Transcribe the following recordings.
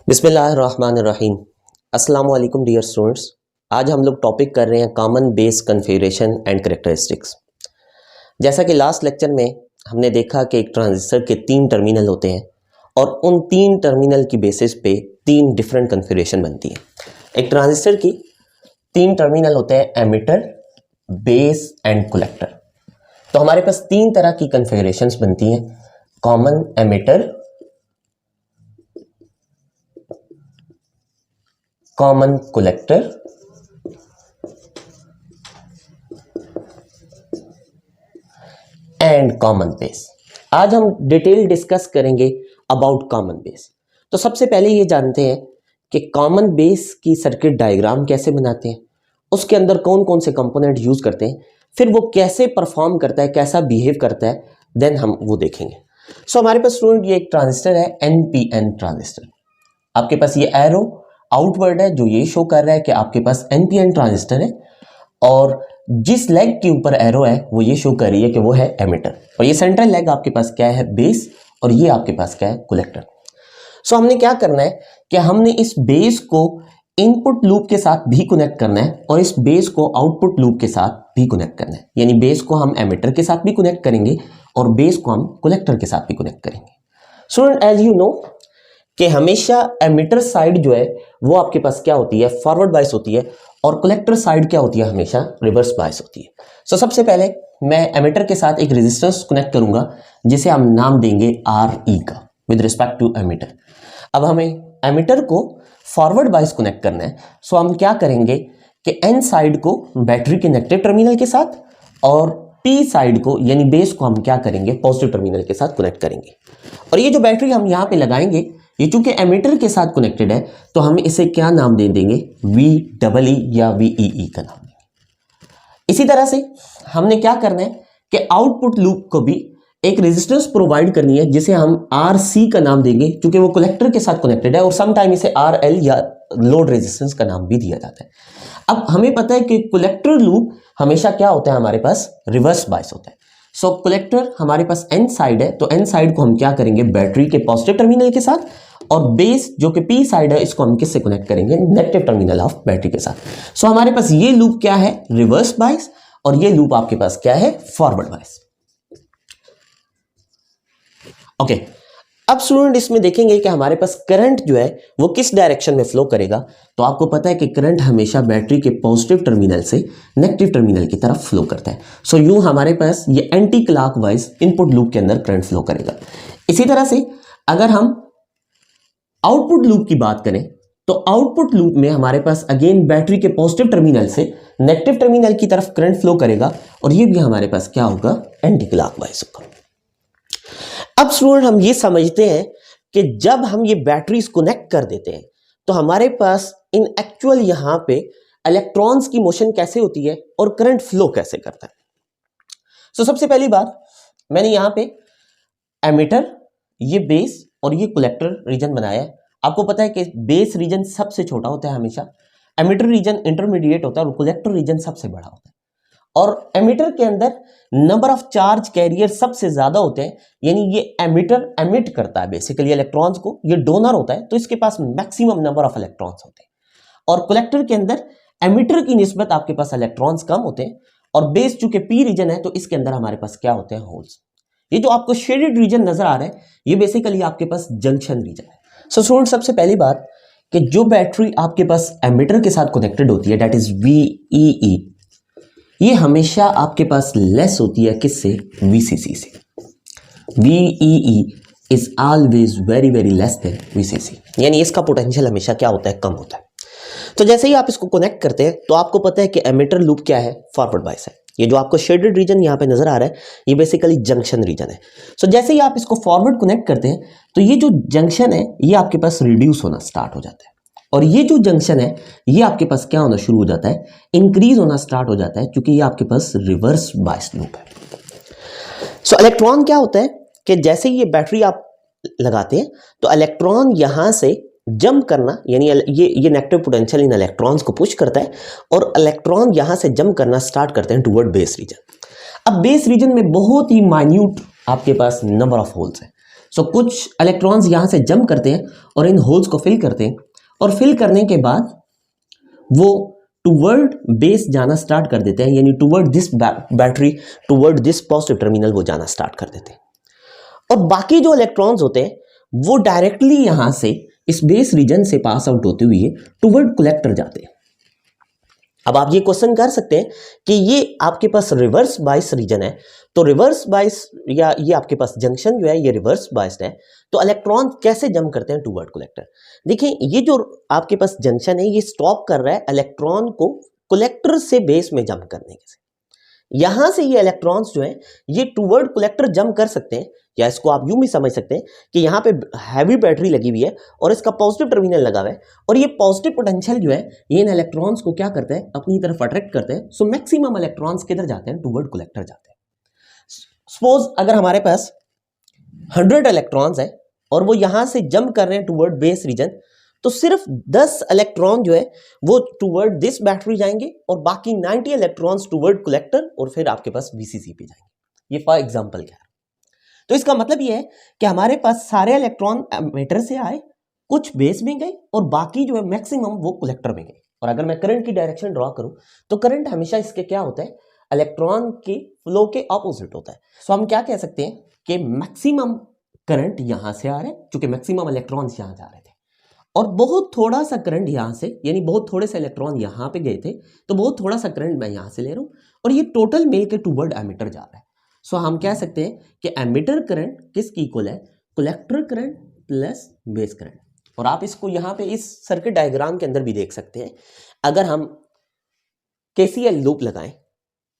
बिस्मिल्लाहिर्रहमानिर्रहीम। अस्सलाम वालेकुम डियर स्टूडेंट्स। आज हम लोग टॉपिक कर रहे हैं common base configuration and characteristics. जैसा कि लास्ट लेक्चर में हमने देखा कि एक ट्रांजिस्टर के 3 टर्मिनल होते हैं और उन 3 टर्मिनल की बेसिस पे 3 डिफरेंट कन्फिगरेशन बनती है। एक ट्रांजिस्टर की 3 टर्मिनल होते हैं, एमिटर, बेस एंड कलेक्टर। तो हमारे पास 3 तरह की कन्फिगरेशंस बनती हैं, common emitter, common collector and common base. आज हम डिटेल डिस्कस करेंगे अबाउट कॉमन बेस। तो सबसे पहले ये जानते हैं कि कॉमन बेस की सर्किट डायग्राम कैसे बनाते हैं, उसके अंदर कौन कौन से कंपोनेंट यूज करते हैं, फिर वो कैसे परफॉर्म करता है, कैसा बिहेव करता है, देन हम वो देखेंगे। सो हमारे पास स्टूडेंट ये एक ट्रांजिस्टर है, एनपीएन ट्रांजिस्टर। आपके पास ये एरो आउटवर्ड है जो ये शो कर रहा है कि आपके पास एनपीएन ट्रांजिस्टर है, और जिस लेग के ऊपर एरो है वो ये शो कर रही है कि वो है एमिटर, और ये सेंट्रल लेग आपके पास क्या है, बेस, और ये आपके पास क्या है, कलेक्टर। सो हमने क्या करना है कि हमने इस बेस को इनपुट लूप के साथ भी कनेक्ट करना है और इस बेस को आउटपुट लूप के साथ भी कनेक्ट करना है। यानी बेस को हम एमिटर के साथ भी कनेक्ट करेंगे और बेस को हम कलेक्टर के साथ भी कनेक्ट करेंगे। स्टूडेंट एज यू नो कि हमेशा एमिटर साइड जो है वो आपके पास क्या होती है, फॉरवर्ड बायस होती है, और कलेक्टर साइड क्या होती है, हमेशा रिवर्स बायस होती है। सो सबसे पहले मैं एमिटर के साथ एक रेजिस्टेंस कनेक्ट करूंगा जिसे हम नाम देंगे RE का विद रिस्पेक्ट टू एमिटर। अब हमें एमिटर को फॉरवर्ड बायस कनेक्ट करना है, सो हम क्या करेंगे कि N साइड को बैटरी के नेगेटिव टर्मिनल के साथ और P साइड को यानी बेस को हम क्या करेंगे, पॉजिटिव टर्मिनल के साथ कनेक्ट करेंगे। और ये जो बैटरी हम यहाँ पे लगाएंगे, ये चूंकि एमिटर के साथ कनेक्टेड है तो हम इसे क्या नाम दे देंगे, VEE या VEE का नाम देंगे। इसी तरह से हमने क्या करना है कि आउटपुट लूप को भी एक रेजिस्टेंस प्रोवाइड करनी है जिसे हम RC का नाम देंगे, क्योंकि वो कलेक्टर के साथ कनेक्टेड है, और समटाइम इसे RL या लोड रेजिस्टेंस का नाम भी दिया जाता है। अब हमें पता है कि कलेक्टर लूप हमेशा क्या होता है, हमारे पास रिवर्स बायस होता है। सो कलेक्टर हमारे पास N साइड है, तो N साइड को हम क्या करेंगे, बैटरी के पॉजिटिव टर्मिनल के साथ, और बेस जो कि P साइड है इसको हम किससे कनेक्ट करेंगे, नेगेटिव टर्मिनल ऑफ बैटरी के साथ। सो हमारे पास ये लूप क्या है, रिवर्स बायस, और ये लूप आपके पास क्या है, फॉरवर्ड बायस। ओके, अब स्टूडेंट इसमें देखेंगे कि हमारे पास करंट जो है वो किस डायरेक्शन में फ्लो करेगा। तो आपको पता है कि करंट हमेशा बैटरी के पॉजिटिव टर्मिनल से नेगेटिव टर्मिनल की तरफ फ्लो करता है। सो यूं हमारे पास ये एंटी क्लॉकवाइज इनपुट लूप के अंदर करंट फ्लो करेगा। इसी तरह से अगर हम आउटपुट लूप की बात करें तो आउटपुट लूप में हमारे पास अगेन बैटरी के पॉजिटिव टर्मिनल से नेगेटिव टर्मिनल की तरफ करंट फ्लो करेगा, और ये भी हमारे पास क्या होगा, एंटी क्लॉकवाइज होगा। अब स्टूडेंट हम ये समझते हैं कि जब हम ये बैटरीज कनेक्ट कर देते हैं तो हमारे पास इन एक्चुअल यहां पे इलेक्ट्रॉन्स की मोशन कैसे होती है और करंट फ्लो कैसे करता है। सो सबसे पहली बात मैंने यहां पे एमिटर, ये बेस और ये कलेक्टर रीजन बनाया है। आपको पता है कि बेस रीजन सबसे छोटा होता है हमेशा, एमिटर रीजन इंटरमीडिएट होता है और कलेक्टर रीजन सबसे बड़ा होता है। और एमिटर के अंदर नंबर ऑफ चार्ज कैरियर सबसे ज्यादा होते हैं, यानी ये एमिटर एमिट करता है बेसिकली इलेक्ट्रॉन्स को, ये डोनर होता है तो इसके पास मैक्सिमम नंबर ऑफ इलेक्ट्रॉन्स होते हैं। और कलेक्टर के अंदर एमिटर की निस्बत आपके पास इलेक्ट्रॉन्स कम होते हैं, और बेस चूंकि P रीजन है तो इसके अंदर हमारे पास क्या होते हैं, होल्स। ये जो आपको शेडेड रीजन नजर आ रहा है ये बेसिकली आपके पास जंक्शन रीजन है। सो स्टूडेंट सबसे पहली बात कि जो बैटरी आपके पास एमिटर के साथ कनेक्टेड होती है, दैट इज VEE, ये हमेशा आपके पास लेस होती है किससे, VCC से। VEE is always very very less than VCC, यानी इसका पोटेंशियल हमेशा क्या होता है, कम होता है। तो जैसे ही आप इसको कनेक्ट करते हैं तो आपको पता है कि एमिटर लूप क्या है, फॉरवर्ड बायस है। ये जो आपको शेडेड रीजन यहाँ पे नजर आ रहा है ये बेसिकली जंक्शन रीजन है। सो जैसे ही आप इसको फॉरवर्ड कनेक्ट करते हैं तो ये जो जंक्शन है ये आपके पास रिड्यूस होना स्टार्ट हो जाता है, और ये जो जंक्शन है ये आपके पास क्या होना शुरू हो जाता है, इंक्रीज होना स्टार्ट हो जाता है, क्योंकि ये आपके पास रिवर्स बायस लूप है। सो इलेक्ट्रॉन क्या होता है कि जैसे ये बैटरी आप लगाते हैं तो इलेक्ट्रॉन यहां से जंप करना, यानी ये नेगेटिव पोटेंशियल इन इलेक्ट्रॉन्स को पुश करता है, और इलेक्ट्रॉन यहां से जंप करना स्टार्ट करते हैं टुवर्ड बेस रीजन। अब बेस रीजन में बहुत ही माइन्यूट आपके पास नंबर ऑफ होल्स है। सो कुछ इलेक्ट्रॉन्स यहाँ से जंप करते हैं और इन होल्स को फिल करते हैं, और फिल करने के बाद वो टूवर्ड बेस जाना स्टार्ट कर देते हैं, यानी toward this battery, toward this positive terminal वो जाना स्टार्ट कर देते हैं। और बाकी जो इलेक्ट्रॉन्स होते हैं वो डायरेक्टली यहां से इस बेस रीजन से पास आउट होते हुए टूवर्ड कलेक्टर जाते हैं। अब आप ये क्वेश्चन कर सकते हैं कि ये आपके पास रिवर्स बायस रीजन है, तो रिवर्स बायस या ये आपके पास जंक्शन जो है ये रिवर्स बायस्ड है, तो इलेक्ट्रॉन कैसे जंप करते हैं टूवर्ड कलेक्टर। देखिए ये जो आपके पास जंक्शन है ये स्टॉप कर रहा है इलेक्ट्रॉन को कलेक्टर से बेस में जंप करने से। यहां से ये इलेक्ट्रॉन्स जो हैं ये टूवर्ड कलेक्टर जंप कर सकते हैं, या इसको आप यूं भी समझ सकते हैं कि यहाँ पे हैवी बैटरी लगी हुई है और इसका पॉजिटिव टर्मिनल लगा हुआ है, और ये पॉजिटिव पोटेंशियल जो है ये इन इलेक्ट्रॉन्स को क्या करते हैं, अपनी तरफ अट्रैक्ट करते हैं। सो मैक्सिमम इलेक्ट्रॉन्स किधर जाते हैं, टूवर्ड कलेक्टर जाते हैं। सपोज अगर हमारे पास 100 इलेक्ट्रॉन्स है और वो यहां से जंप कर रहे हैं टूवर्ड बेस रीजन, तो सिर्फ 10 इलेक्ट्रॉन जो है वो टूवर्ड दिस बैटरी जाएंगे और बाकी 90 इलेक्ट्रॉन्स टूवर्ड कलेक्टर, और फिर आपके पास VCC पे जाएंगे। ये फॉर एग्जांपल क्या है, तो इसका मतलब ये है कि हमारे पास सारे इलेक्ट्रॉन एमिटर से आए, कुछ बेस में गए और बाकी जो है मैक्सिमम वो कलेक्टर में गए। और अगर मैं करंट की डायरेक्शन ड्रॉ करूं तो करंट हमेशा इसके क्या होता है, इलेक्ट्रॉन के फ्लो के ऑपोजिट होता है। सो हम क्या कह सकते हैं कि मैक्सिमम करंट यहां से आ रहा है, क्योंकि मैक्सिमम इलेक्ट्रॉन्स यहां जा रहे थे, और बहुत थोड़ा सा करंट यहां से, यानी बहुत थोड़े से इलेक्ट्रॉन यहां पे गए थे, तो बहुत थोड़ा सा करंट मैं यहां से ले रहा हूं, और ये टोटल मिल के टूवर्ड एमिटर जा रहा है। सो हम कह सकते हैं कि एमिटर करंट किसकी इक्वल है, collector current plus base current. और आप इसको यहां पे इस सर्किट डायग्राम के अंदर भी देख सकते हैं। अगर हम KCL लूप लगाएं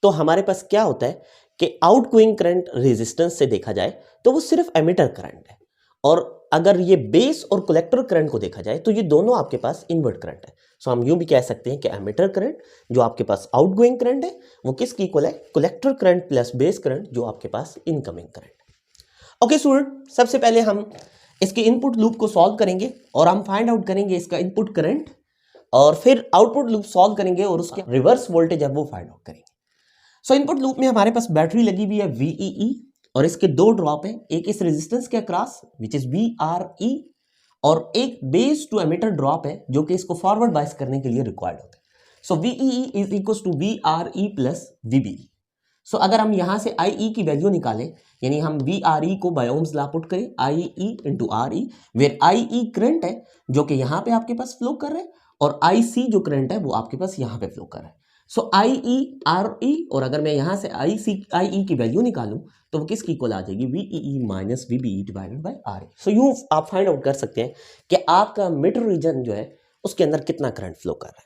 तो हमारे पास क्या होता है कि आउटगोइंग करंट रेजिस्टेंस से देखा जाए तो वो सिर्फ एमिटर करंट है, और अगर ये बेस और कलेक्टर करंट को देखा जाए तो ये दोनों आपके पास इनवर्ट करंट है। सो हम यूं भी कह सकते हैं कि एमिटर करंट जो आपके पास आउटगोइंग करंट है वो किसकी इक्वल है, collector current plus base current जो आपके पास इनकमिंग करंट है। ओके स्टूडेंट, सबसे पहले हम इसके इनपुट लूप को सॉल्व करेंगे और हम फाइंड आउट करेंगे इसका इनपुट करंट, और फिर आउटपुट लूप सॉल्व करेंगे और उसके रिवर्स वोल्टेज है वो फाइंड आउट करेंगे। सो इनपुट लूप में हमारे पास बैटरी लगी हुई है VEE, और इसके दो ड्रॉप हैं, एक इस रेजिस्टेंस के अक्रॉस विच इज VRE, और एक बेस टू एमिटर ड्रॉप है जो कि इसको फॉरवर्ड बायस करने के लिए रिक्वायर्ड होता है। So VEE is equal to VRE plus VBE। So अगर हम यहां से IE की वैल्यू निकालें, यानी हम VRE को बाय ओम्स लॉ पुट करें, IE into RE, where IE current है जो कि यहां पे आपके पास फ्लो कर रहा है, और IC जो करंट है वो आपके पास यहां पे फ्लो कर रहा है। सो IE RE, और अगर मैं यहां से IE की वैल्यू निकालूं तो वो किसकी इक्वल आ जाएगी, VEE minus VBE divided by RE। सो यूं आप फाइंड आउट कर सकते हैं कि आपका मिड रीजन जो है उसके अंदर कितना करंट फ्लो कर रहा है।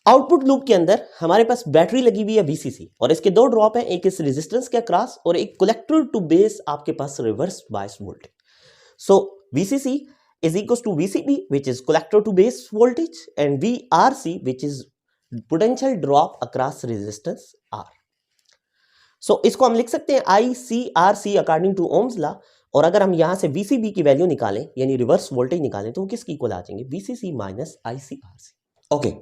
आउटपुट लूप के अंदर हमारे पास बैटरी लगी हुई है VCC, और इसके दो ड्रॉप हैं, एक इस रेजिस्टेंस के अक्रॉस और एक कलेक्टर टू बेस आपके पास reverse bias voltage. So VCC is equals to VCB which is collector to base voltage and VRC which is potential drop across resistance R. So इसको हम लिख सकते हैं ICRC according to Ohm's law, और अगर हम यहां से VCB की वैल्यू निकालें यानी रिवर्स वोल्टेज निकालें तो वो किसकी इक्वल आ जाएंगे, VCC minus ICRC। Okay,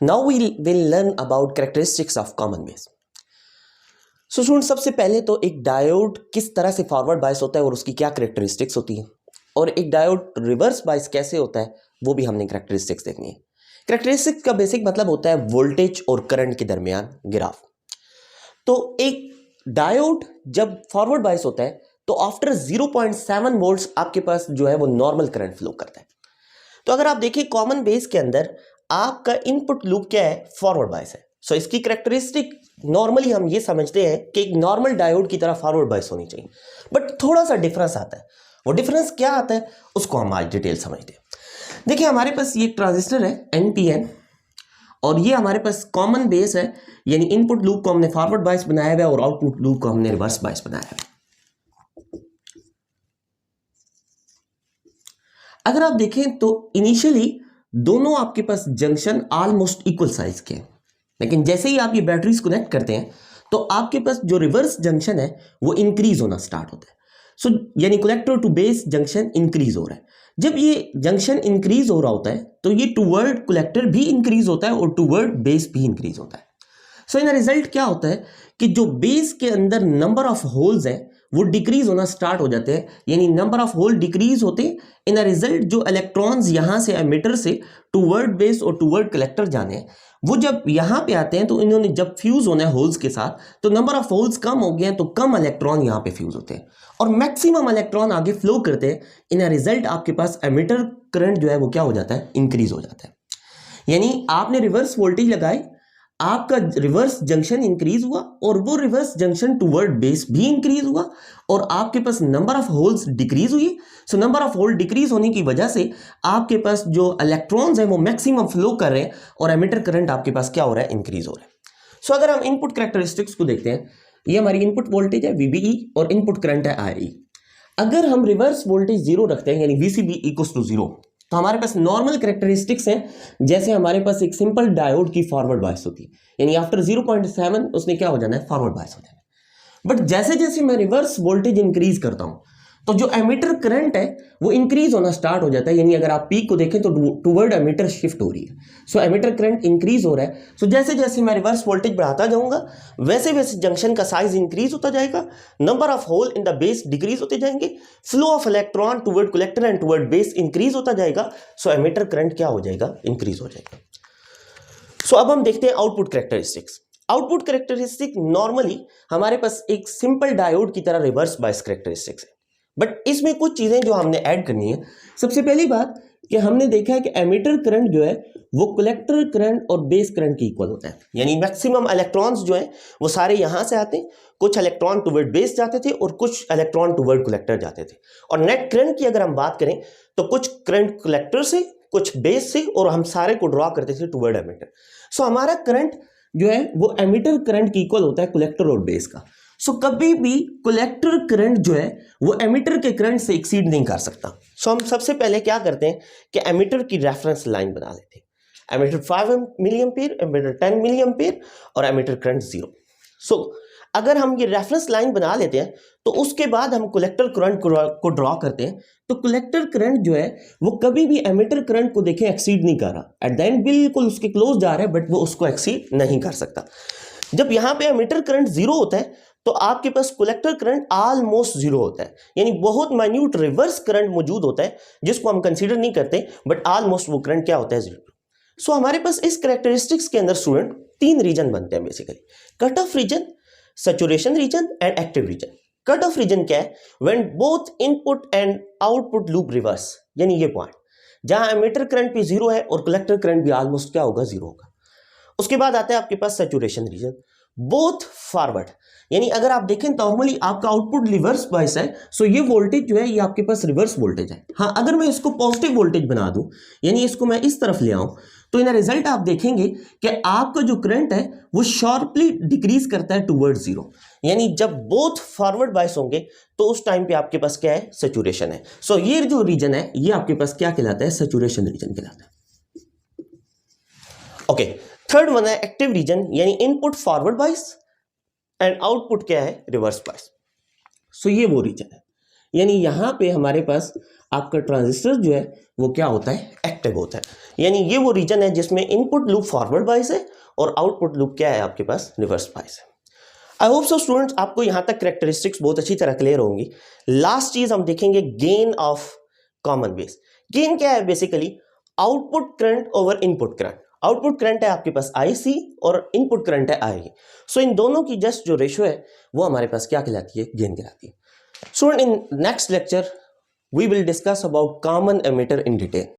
now we will learn about characteristics of common base. So student, सबसे पहले तो एक डायोड किस तरह से फॉरवर्ड बायस होता है और उसकी क्या कैरेक्टरिस्टिक्स होती है, और एक डायोड रिवर्स बायस कैसे होता है वो भी हमने कैरेक्टरिस्टिक्स देखनी है। कैरेक्टरिस्टिक्स का बेसिक मतलब होता है वोल्टेज और करंट के दरमियान ग्राफ। तो एक डायोड जब फॉरवर्ड बायस होता है तो आफ्टर 0.7 वोल्ट्स आपके पास जो है वो नॉर्मल करंट फ्लो करता है। तो अगर आप देखिए कॉमन बेस के अंदर आपका इनपुट लूप क्या है, फॉरवर्ड बायस है। सो इसकी कैरेक्टरिस्टिक नॉर्मली हम ये समझते हैं कि एक नॉर्मल डायोड की तरह फॉरवर्ड बायस होनी चाहिए, बट थोड़ा सा डिफरेंस आता है। वो डिफरेंस क्या आता है उसको हम आज डिटेल समझते हैं। देखिए हमारे पास ये ट्रांजिस्टर है NPN, और ये हमारे पास कॉमन बेस है, यानी इनपुट लूप को हमने फॉरवर्ड बायस बनाया हुआ है और आउटपुट लूप को हमने रिवर्स बायस बनाया है। अगर आप देखें तो इनिशियली दोनों आपके पास जंक्शन ऑलमोस्ट इक्वल साइज के हैं, लेकिन जैसे ही आप ये बैटरीज कनेक्ट करते हैं तो आपके पास जो रिवर्स जंक्शन है वो इंक्रीज होना स्टार्ट होता है। सो यानी collector to base junction increase हो रहा है। जब ये जंक्शन इंक्रीज हो रहा होता है तो ये टूवर्ड कलेक्टर भी इंक्रीज होता है और टूवर्ड बेस भी इंक्रीज होता है। सो इन रिजल्ट क्या होता है कि जो बेस के अंदर नंबर ऑफ होल्स है वो डिक्रीज होना स्टार्ट हो जाते हैं, यानी नंबर ऑफ होल डिक्रीज होते हैं। इन अ रिजल्ट जो इलेक्ट्रॉन्स यहां से एमिटर से टूवर्ड बेस और टूवर्ड कलेक्टर जाने हैं, वो जब यहां पे आते हैं तो इन्होंने जब फ्यूज होना है होल्स के साथ, तो नंबर ऑफ होल्स कम हो गए हैं, तो कम इलेक्ट्रॉन यहां पे फ्यूज होते हैं और मैक्सिमम इलेक्ट्रॉन आगे फ्लो करते हैं। इन अ रिजल्ट आपके पास एमिटर करंट जो है वो क्या हो जाता है, इंक्रीज हो जाता है। यानी आपने रिवर्स वोल्टेज लगाए, आपका रिवर्स जंक्शन इंक्रीज हुआ और वो रिवर्स जंक्शन टूवर्ड बेस भी इंक्रीज हुआ और आपके पास नंबर ऑफ होल्स डिक्रीज हुई। So number of hole decrease होने की वजह से आपके पास जो इलेक्ट्रॉन्स हैं वो मैक्सिमम फ्लो कर रहे हैं और एमिटर करंट आपके पास क्या हो रहा है, इंक्रीज हो रहा है। सो अगर हम इनपुट कैरेक्टरिस्टिक्स को देखते हैं, ये हमारी इनपुट वोल्टेज है VBE और इनपुट करंट है IE। अगर हम रिवर्स वोल्टेज जीरो रखते हैं यानी VCB इक्वल्स टू जीरो, तो हमारे पास नॉर्मल कैरेक्टरिस्टिक्स हैं। जैसे हमारे पास एक सिंपल डायोड की फॉरवर्ड बायस होती है, यानी आफ्टर 0.7 उसने क्या हो जाना है, फॉरवर्ड बायस हो जाना है। बट जैसे जैसे मैं रिवर्स वोल्टेज इंक्रीज करता हूं तो जो एमिटर करंट है वो इंक्रीज होना स्टार्ट हो जाता है। यानी अगर आप पीक को देखें तो टूवर्ड एमिटर शिफ्ट हो रही है। सो एमिटर करंट इंक्रीज हो रहा है। सो जैसे जैसे मैं रिवर्स वोल्टेज बढ़ाता जाऊंगा वैसे वैसे जंक्शन का साइज इंक्रीज होता जाएगा, number of hole in the base decrease होते जाएंगे, flow of electron toward collector and toward base increase होता जाएगा। सो एमिटर करंट क्या हो जाएगा, इंक्रीज हो जाएगा। सो अब हम देखते हैं output characteristics. Output characteristic normally हमारे पास एक सिंपल डायोड की तरह रिवर्स बायस कैरेक्टरिस्टिक्स है, बट इसमें कुछ चीजें जो हमने ऐड करनी है। सबसे पहली बात कि हमने देखा है कि एमिटर करंट जो है वो कलेक्टर करंट और बेस करंट के इक्वल होता है, यानी मैक्सिमम इलेक्ट्रॉन्स जो हैं वो सारे यहां से आते हैं, कुछ इलेक्ट्रॉन टुवर्ड बेस जाते थे और कुछ इलेक्ट्रॉन टुवर्ड कलेक्टर जाते थे। और नेट करंट की अगर हम बात करें तो कुछ करंट कलेक्टर से, कुछ बेस से, और हम सारे को ड्रॉ करते थे टुवर्ड एमिटर। सो हमारा करंट जो है वो एमिटर करंट के इक्वल होता है कलेक्टर और बेस का। सो कभी भी कलेक्टर करंट जो है वो एमिटर के करंट से एक्सीड नहीं कर सकता। सो हम सबसे पहले क्या करते हैं कि एमिटर की रेफरेंस लाइन बना लेते हैं। Emitter 5 milli ampere, emitter 10 milli ampere और एमिटर करंट 0। सो अगर हम ये रेफरेंस लाइन बना लेते हैं तो उसके बाद हम कलेक्टर करंट को ड्रॉ करते हैं, तो कलेक्टर करंट जो है वो कभी भी एमिटर करंट को देखें एक्सीड नहीं कर रहा, एट द एंड बिल्कुल उसके क्लोज जा रहा है, बट वो उसको एक्सीड नहीं कर सकता। जब यहां पे एमिटर करंट 0 होता है तो आपके पास कलेक्टर करंट ऑलमोस्ट 0 होता है, यानी बहुत माइन्यूट रिवर्स करंट मौजूद होता है जिसको हम कंसीडर नहीं करते, बट ऑलमोस्ट वो करंट क्या होता है, 0। सो हमारे पास इस कैरेक्टरिस्टिक्स के अंदर स्टूडेंट 3 रीजन बनते हैं basically, cut off region, saturation region and active region. Cut off region क्या है, when both input and output loop reverse, यानी ये पॉइंट जहां एमिटर करंट भी 0 है और कलेक्टर करंट भी ऑलमोस्ट क्या होगा, 0 होगा। उसके बाद आता है आपके पास सैचुरेशन रीजन, बोथ फॉरवर्ड, यानी अगर आप देखें नॉर्मली आपका आउटपुट रिवर्स बायस है, सो ये वोल्टेज जो है ये आपके पास रिवर्स वोल्टेज है। हाँ, अगर मैं इसको पॉजिटिव वोल्टेज बना दूं, यानी इसको मैं इस तरफ ले आऊं, तो इन रिजल्ट आप देखेंगे कि आपका जो करंट है वो शार्पली डिक्रीज करता है टुवर्ड 0। यानी जब बोथ फॉरवर्ड बायस होंगे तो उस टाइम पे आपके पास क्या है, सैचुरेशन है। सो ये जो रीजन है ये आपके पास क्या कहलाता है, सैचुरेशन रीजन कहलाता है। ओके, थर्ड वन है एक्टिव रीजन, यानी input forward bias and output क्या है, रिवर्स बायस। सो ये वो रीजन है, यानी यहां पे हमारे पास आपका ट्रांजिस्टर जो है वो क्या होता है, एक्टिव होता है। यानी ये वो रीजन है जिसमें इनपुट लूप फॉरवर्ड बायस है और आउटपुट लूप क्या है, आपके पास रिवर्स बायस है। आई होप सो स्टूडेंट्स आपको यहां तक कैरेक्टरिस्टिक्स बहुत अच्छी तरह क्लियर होंगी। लास्ट चीज हम देखेंगे gain of common base. Gain क्या है, basically output current over input current. Output current है आपके पास IC और इनपुट करंट है IE। सो इन दोनों की जस्ट जो रेशियो है वो हमारे पास क्या कहलाती है, गेन कहलाती है। So in next lecture we will discuss about common emitter in detail.